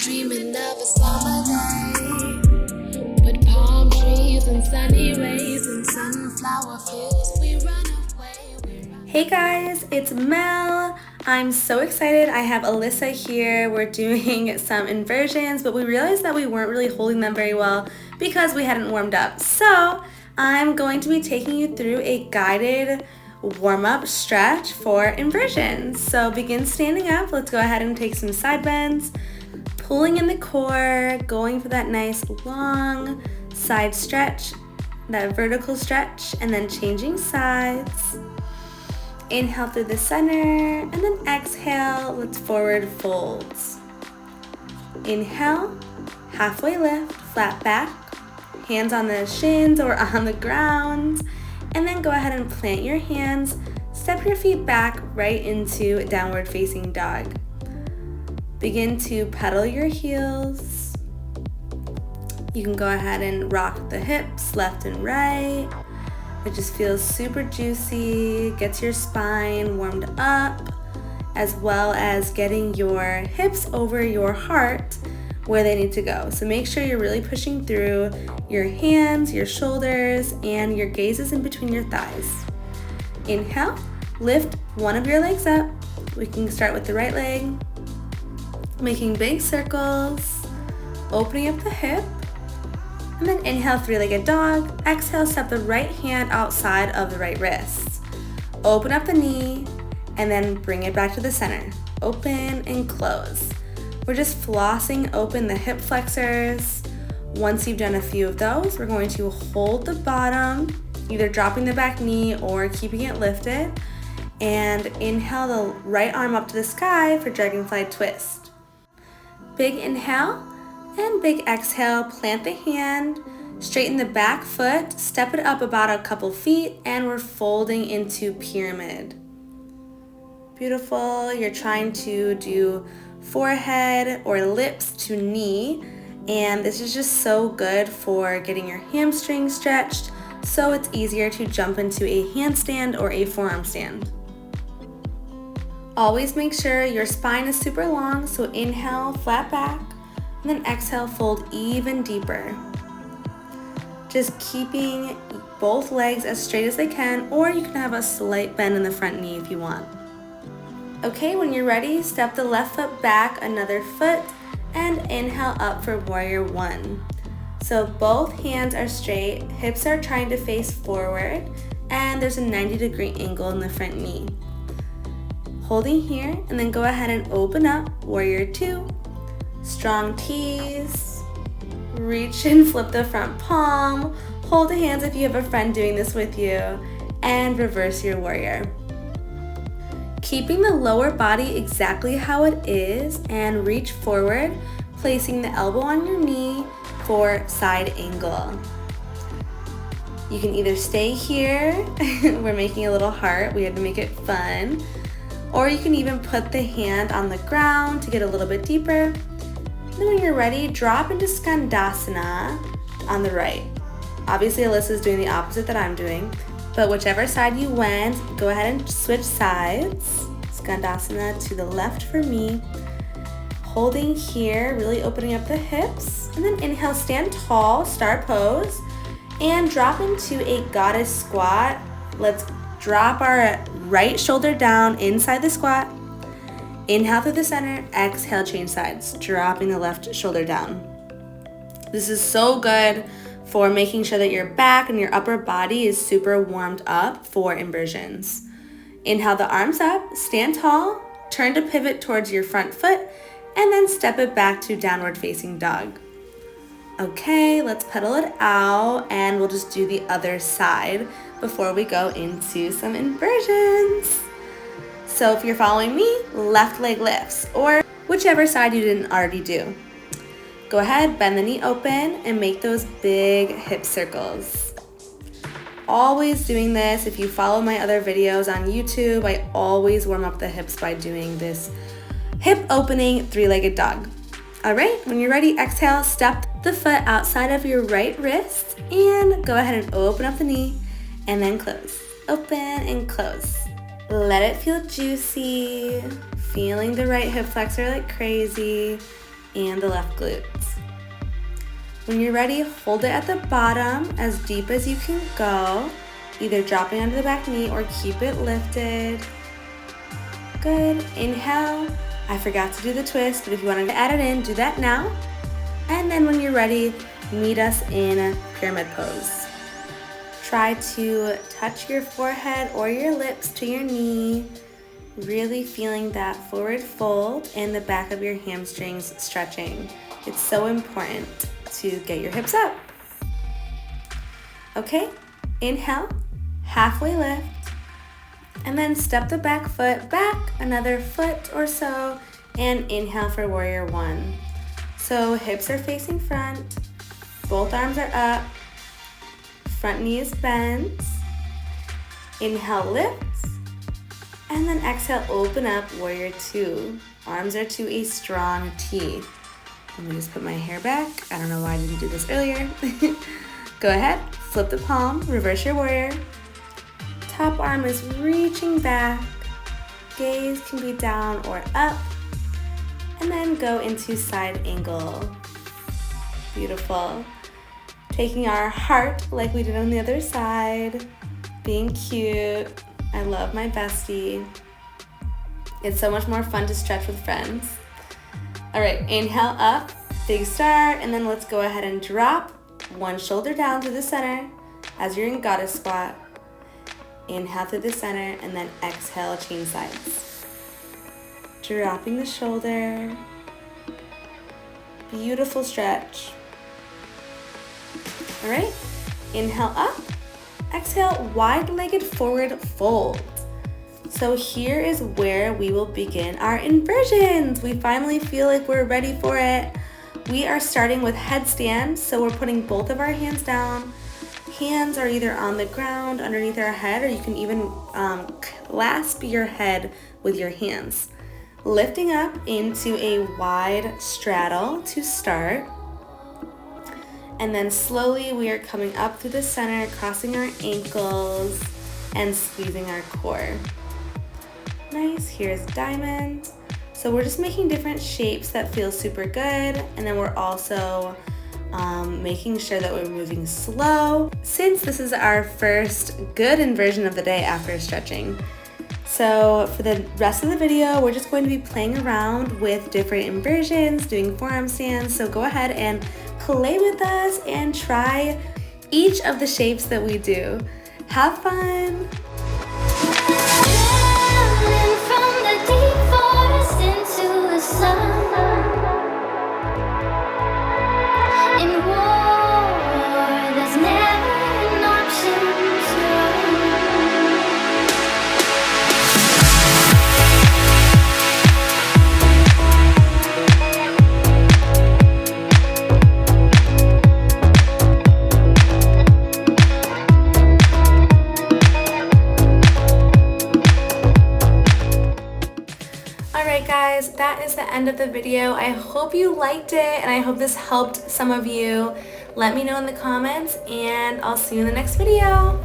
dreaming of a summer day with palm trees and sunny rays and sunflower fields. We run away. Hey guys, it's Mel. I'm so excited. I have Alyssa here. We're doing some inversions, but we realized that we weren't really holding them very well because we hadn't warmed up. So I'm going to be taking you through a guided warm-up stretch for inversions. So begin standing up. Let's go ahead and take some side bends, pulling in the core, going for that nice long side stretch, that vertical stretch, and then changing sides. Inhale through the center, and then exhale, let's forward folds. Inhale, halfway lift, flat back, hands on the shins or on the ground, and then go ahead and plant your hands, step your feet back right into downward facing dog. Begin to pedal your heels. You can go ahead and rock the hips left and right. It just feels super juicy, gets your spine warmed up, as well as getting your hips over your heart where they need to go. So make sure you're really pushing through your hands, your shoulders, and your gaze is in between your thighs. Inhale, lift one of your legs up. We can start with the right leg, making big circles, opening up the hip, and then inhale, three-legged dog. Exhale, step the right hand outside of the right wrist. Open up the knee, and then bring it back to the center. Open and close. We're just flossing open the hip flexors. Once you've done a few of those, we're going to hold the bottom, either dropping the back knee or keeping it lifted, and inhale the right arm up to the sky for Dragonfly Twist. Big inhale and big exhale, plant the hand, straighten the back foot, step it up about a couple feet, and we're folding into pyramid. Beautiful. You're trying to do forehead or lips to knee, and this is just so good for getting your hamstrings stretched, so it's easier to jump into a handstand or a forearm stand. Always make sure your spine is super long, so inhale, flat back, and then exhale, fold even deeper. Just keeping both legs as straight as they can, or you can have a slight bend in the front knee if you want. Okay, when you're ready, step the left foot back another foot and inhale up for warrior one. So both hands are straight, hips are trying to face forward, and there's a 90-degree angle in the front knee. Holding here, and then go ahead and open up, warrior two, strong tease, reach and flip the front palm, hold the hands if you have a friend doing this with you, and reverse your warrior. Keeping the lower body exactly how it is and reach forward, placing the elbow on your knee for side angle. You can either stay here, we're making a little heart, we had to make it fun, or you can even put the hand on the ground to get a little bit deeper. Then when you're ready, drop into Skandasana on the right. Obviously Alyssa's doing the opposite that I'm doing, but whichever side you went, go ahead and switch sides. Skandasana to the left for me. Holding here, really opening up the hips. And then inhale, stand tall, star pose, and drop into a goddess squat. Let's drop our right shoulder down inside the squat. Inhale through the center, exhale, change sides, dropping the left shoulder down. This is so good for making sure that your back and your upper body is super warmed up for inversions. Inhale the arms up, stand tall, turn to pivot towards your front foot, and then step it back to downward facing dog. Okay, let's pedal it out, and we'll just do the other side before we go into some inversions. So if you're following me, left leg lifts, or whichever side you didn't already do. Go ahead, bend the knee open, and make those big hip circles. Always doing this. If you follow my other videos on YouTube, I always warm up the hips by doing this hip opening three-legged dog. All right, when you're ready, exhale, step the foot outside of your right wrist, and go ahead and open up the knee, and then close. Open and close. Let it feel juicy, feeling the right hip flexor like crazy. and the left glutes. When you're ready, hold it at the bottom as deep as you can go, either dropping onto the back knee or keep it lifted. Good. Inhale. I forgot to do the twist, but if you want to add it in, do that now. And then when you're ready, meet us in pyramid pose. Try to touch your forehead or your lips to your knee, really feeling that forward fold and the back of your hamstrings stretching. It's so important to get your hips up. Okay, inhale, halfway lift, and then step the back foot back another foot or so, and inhale for warrior one. So hips are facing front, both arms are up, front knee is bent. Inhale, lift, and then exhale, open up, warrior two. Arms are to a strong T. Let me just put my hair back. I don't know why I didn't do this earlier. Go ahead, flip the palm, reverse your warrior. Top arm is reaching back. Gaze can be down or up. And then go into side angle. Beautiful. Taking our heart like we did on the other side. Being cute. I love my bestie. It's so much more fun to stretch with friends. All right, inhale up, big star, and then let's go ahead and drop one shoulder down to the center as you're in goddess squat. Inhale through the center, and then exhale, chain sides. Dropping the shoulder. Beautiful stretch. All right, inhale up, exhale, wide-legged forward fold. So here is where we will begin our inversions. We finally feel like we're ready for it. We are starting with headstands, so we're putting both of our hands down. Hands are either on the ground underneath our head, or you can even clasp your head with your hands. Lifting up into a wide straddle to start. And then slowly we are coming up through the center, crossing our ankles and squeezing our core. Nice, here's diamond. So we're just making different shapes that feel super good, and then we're also making sure that we're moving slow, since this is our first good inversion of the day after stretching. So for the rest of the video, we're just going to be playing around with different inversions, doing forearm stands, so go ahead and play with us and try each of the shapes that we do. Have fun! Alright guys, that is the end of the video. I hope you liked it and I hope this helped some of you. Let me know in the comments and I'll see you in the next video.